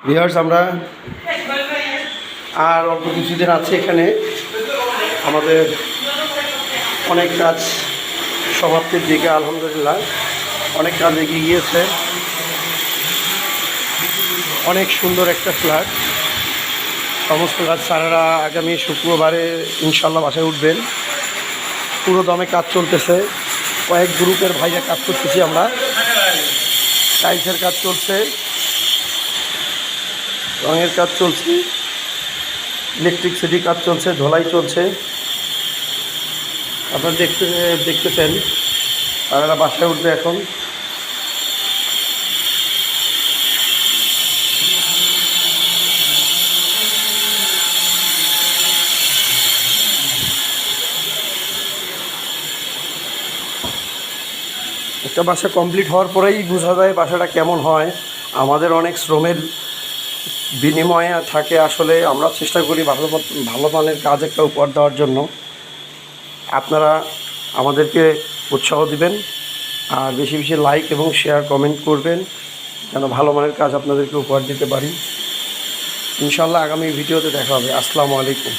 Viewers, আমরা আর অল্প কিছুদিন আছে এখানে আমাদের অনেক কাজ সমাপ্তির দিকে। আলহামদুলিল্লাহ অনেক কাজ এগিয়ে গিয়েছে। অনেক সুন্দর একটা ফ্ল্যাট। সমস্ত কাজ স্যারেরা আগামী শুক্রবারে ইনশাল্লাহ বাসায় উঠবেন। পুরো দমে কাজ চলতেছে। কয়েক গ্রুপের ভাইয়া কাজ করতেছি আমরা। টাইলসের কাজ চলছে, রঙের কাজ চলছে, ইলেকট্রিসিটি কাজ চলছে, ধোলাই চলছে। আপনারা দেখতেছেন তারা বাসায় উঠবে এখন। একটা বাসা কমপ্লিট হওয়ার পরেই বোঝা যায় বাসাটা কেমন হয়। আমাদের অনেক শ্রমের বিনিময়ে থাকে। আসলে আমরা চেষ্টা করি ভালো মানের কাজ একটা উপহার দেওয়ার জন্য। আপনারা আমাদেরকে উৎসাহ দিবেন আর বেশি বেশি লাইক এবং শেয়ার কমেন্ট করবেন যেন ভালো মানের কাজ আপনাদেরকে উপহার দিতে পারি। ইনশাল্লাহ আগামী ভিডিওতে দেখা হবে। আসসালামু আলাইকুম।